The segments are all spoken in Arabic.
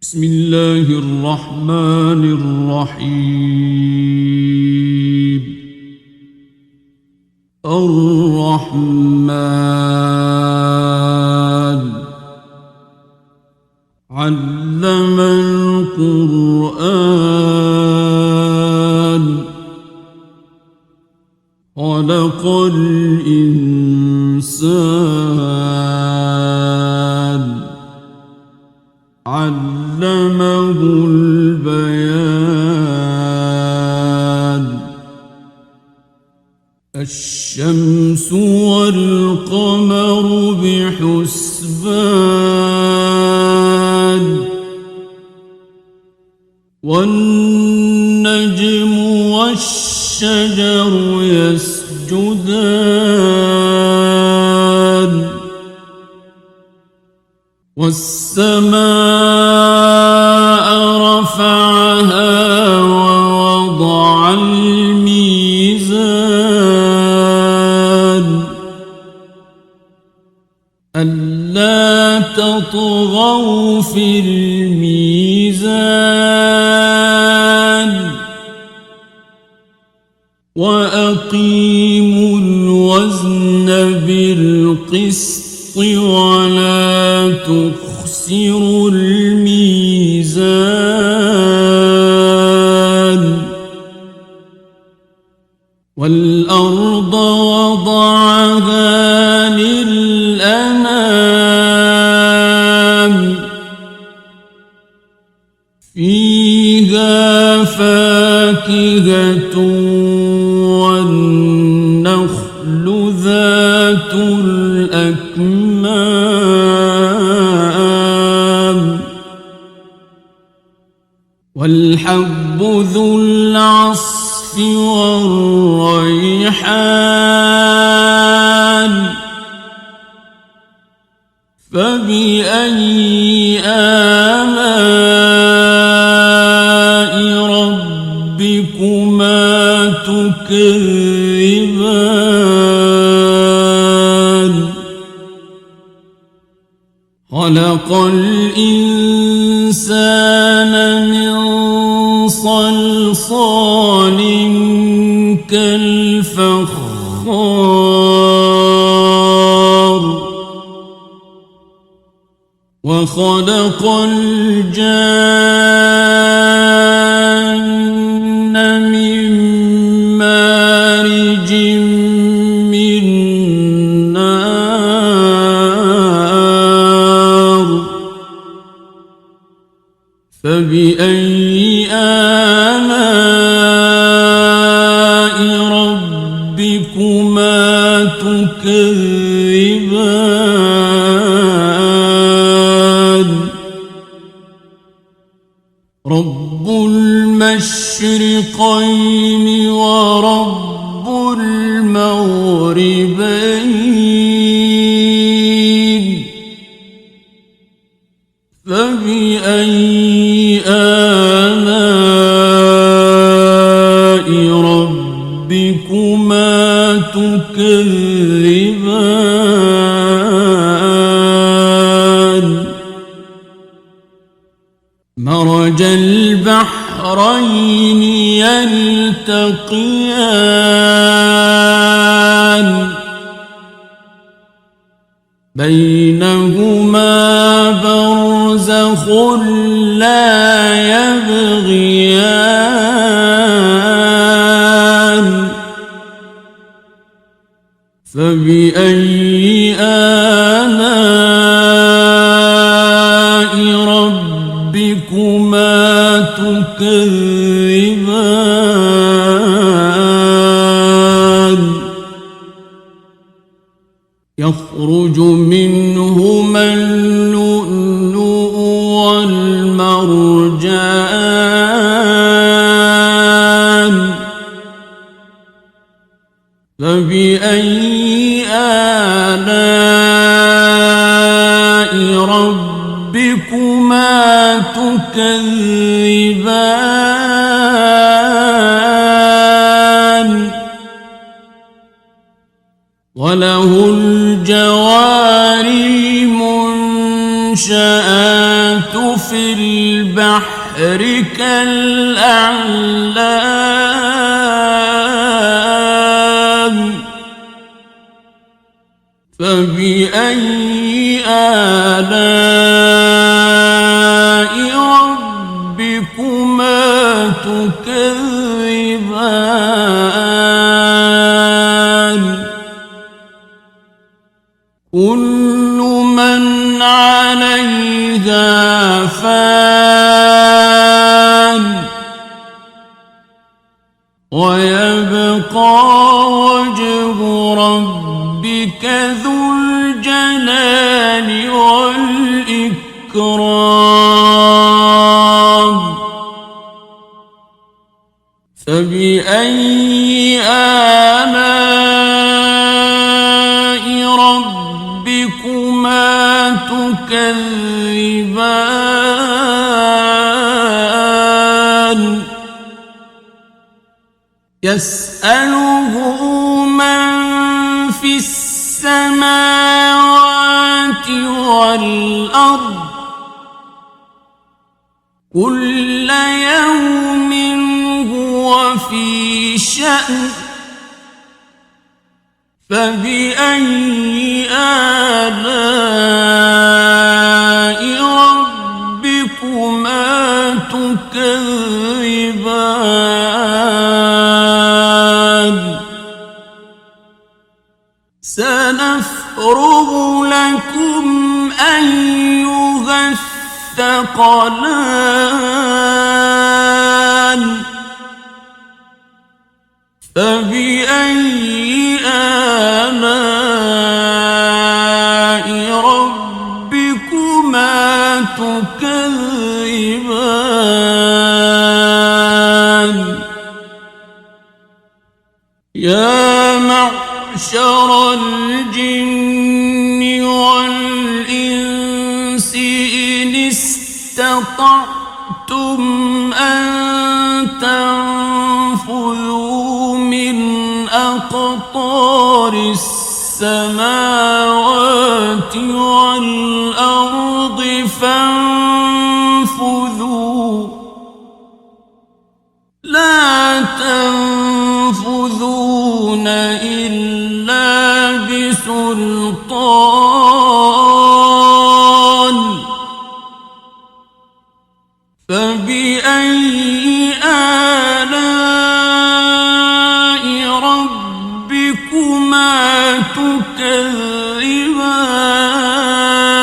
بسم الله الرحمن الرحيم. الرحمن علم القرآن خلق الإنسان علمه البيان. الشمس والقمر بحسبان والنجم والشجر يسجدان والسماء رفعها ووضع الميزان ألا تطغوا في الميزان وأقيموا الوزن بالقسط ولا تخسروا الميزان والأرض وضعها للأنام فيها فاكهة والنخل ذات الأكمام والحب ذو العصف والريحان فبأي آلاء ربكما تكذبان خلق الإنسان من صلصال كالفخار وخلق الجن من مارج من نار فبأي آلاء ربكما تكذبان رب المشرقين ورب المغربين فبأي آلاء ربكما تكذبان مرج البحرين يلتقيان بينهما برزخ لا يبغيان فبأي آلاء ربكما تكذبان يخرج منهما اللؤلؤ والمرجان فبأي آلاء ربكما تكذبان وله الجوار المنشآت في البحر كالأعلام فبأي آلاء ربكما تكذبان كل من عليها فان ويبقى وجه ربك ذو الجلال والإكرام فبأي آلاء ربكما تكذبان يسأله من في السماوات والأرض كل يوم هو في شأن فبأي آلاء ربكما تكذبان سنفرغ لكم أيها الثقلان فبأي آلاء ربكما تكذبان يا معشر الجن والإنس إن استطعتم أن تنفذوا من أقطار السماوات والأرض فانفذوا لا تنفذون إلا بسلطان فبأي آلاء ربكما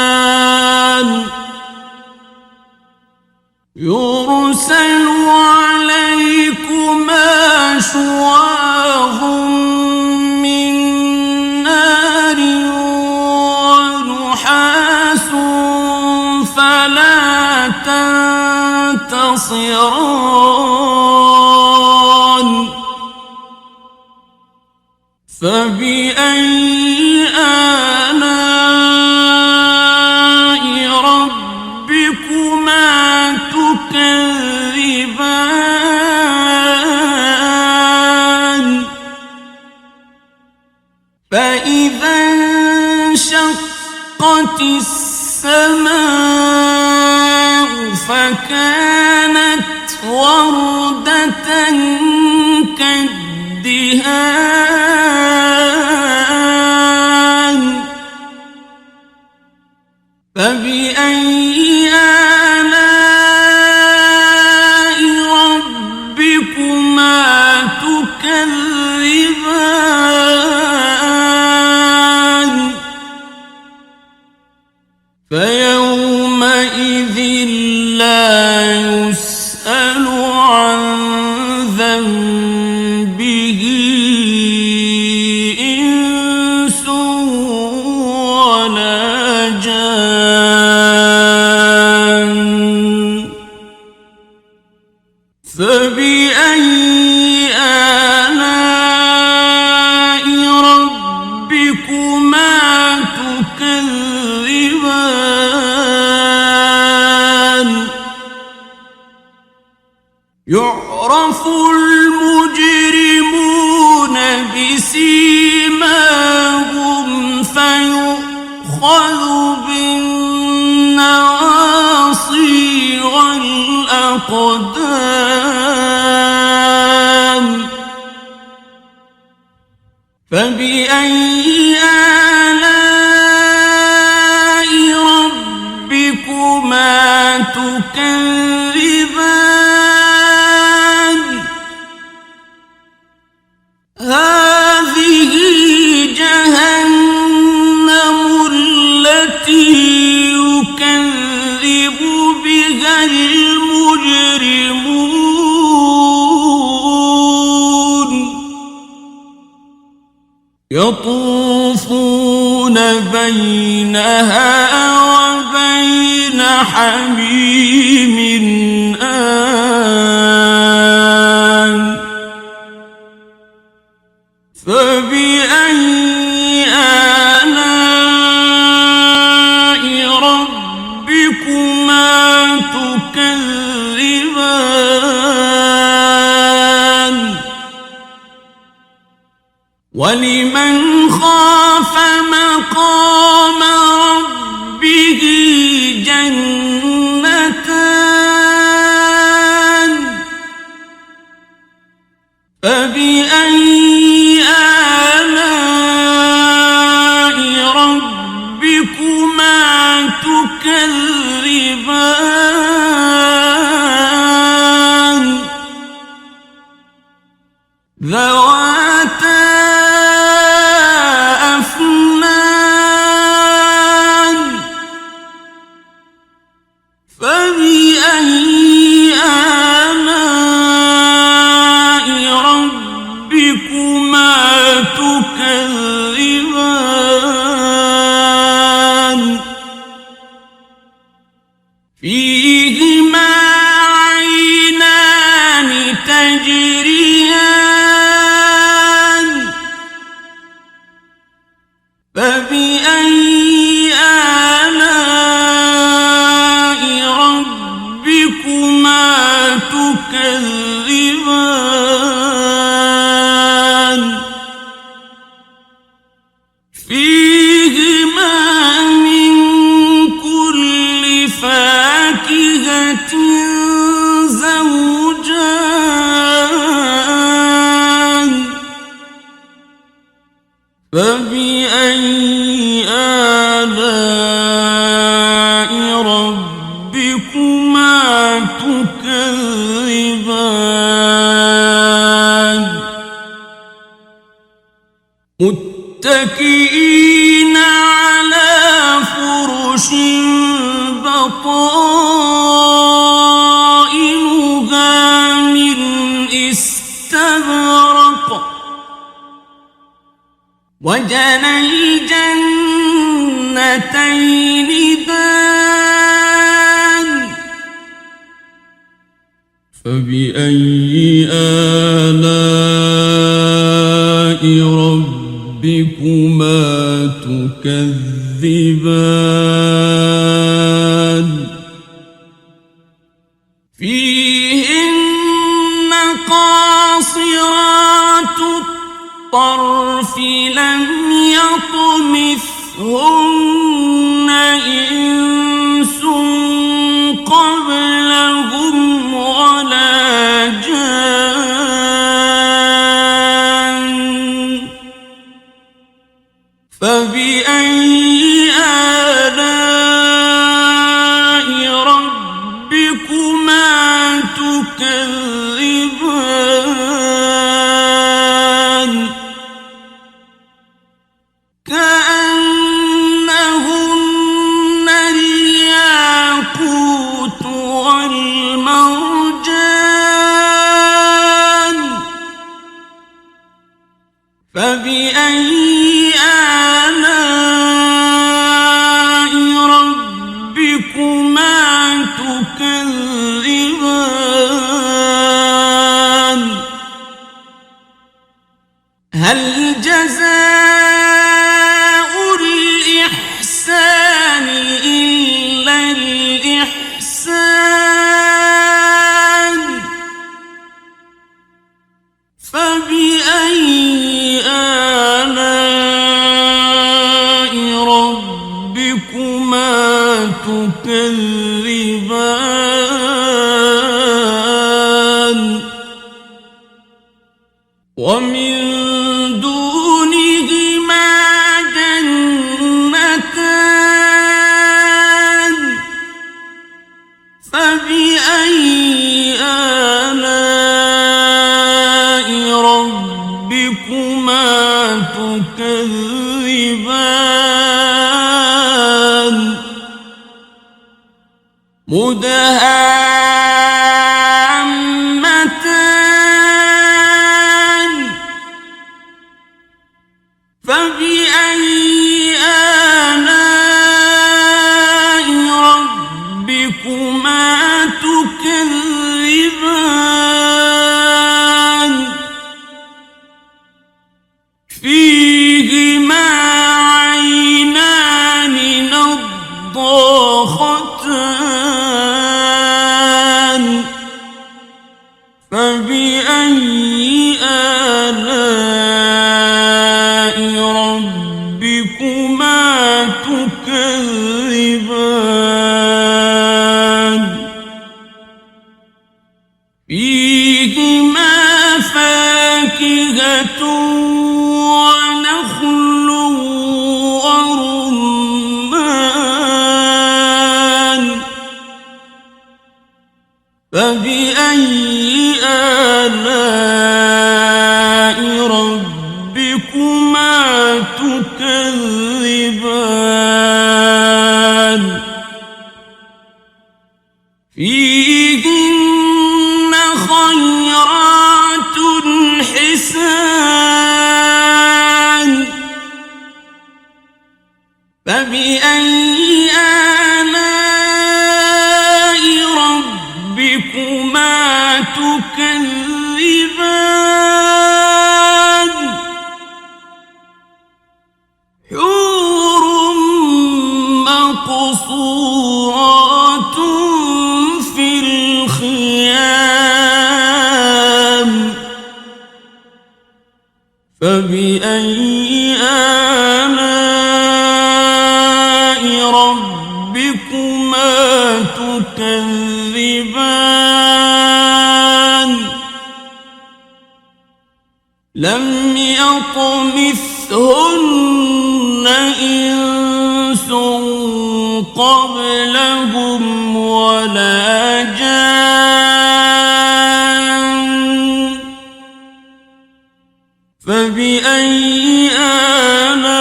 تكذبان يرسل عليكما شواظ من نار ونحاس فلا تنتصران فبأي آلاء ربكما تكذبان فإذا انشقت السماء فكانت وردة كالدهان فبأي آلاء ربكما تكذبان فيومئذ لا يسأل عن ذنبه إنس ولا جان فبأي آلاء ربكما تكذبان يعرف المجرمون بسيماهم فيؤخذ بالنواصي الأقدام فبأي آلاء ربكما تكذبان هذه جهنم التي يكذب بها المجرمون يطوفون بينها وبين حميم آن فبأي آلاء ربكما تكذبان ولمن خاف مقام ربه جنتان فبأي آلاء ربكما تكذبان ذواتا أفنان فبأي آلاء ربكما تكذبان فيهما عينان تجريان فبأي آلاء ربكما تكذبان فيهما من كل فاكهة زوجان فبأي آلاء ربكما تكذبان متكئين على فرش بطائنها من استبرق وجنى الجنتين دان فبأي آلاء ربكما تكذبان فيهن قاصرات الطرف لم يطمثهن إنس قبلهم ولا جان فبأي آلاء ربكما تكذبان كأنهن الياقوت والمرجان فبأي آلاء ربكما تكذبان هل جزاء الإحسان إلا الإحسان فبأي آلاء ربكما تكذبان ومن دونهما جنتان فبأي آلاء ربكما تكذبان مدهامتان فبأي آلاء ربكما تكذبان فيهما عينان نضاختان فبأي آلاء ربكما تكذبان فيهما فاكهة ونخل ورمان فبأي آلاء ربكما تكذبان فيهن خيرات حسان فبأي آلاء ربكما تكذبان حور مقصورات في الخيام فبأي آلاء ربكما تكذبان لم يطمثهن إنس قبلهم ولا جان فبأي آلاء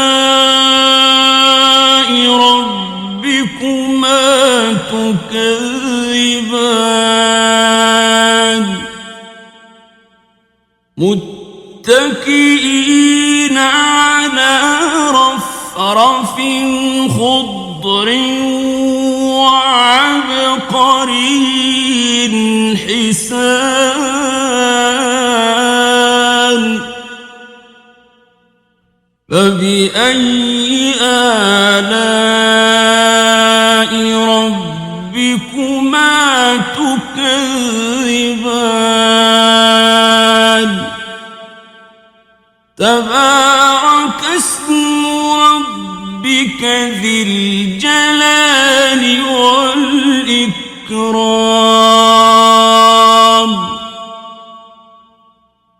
ربكما تكذبان متكئين على رفرف خضر وعبقري حسان فبأي آلاء ربكما تكذبان تبارك اسم ربك ذي الجلال والإكرام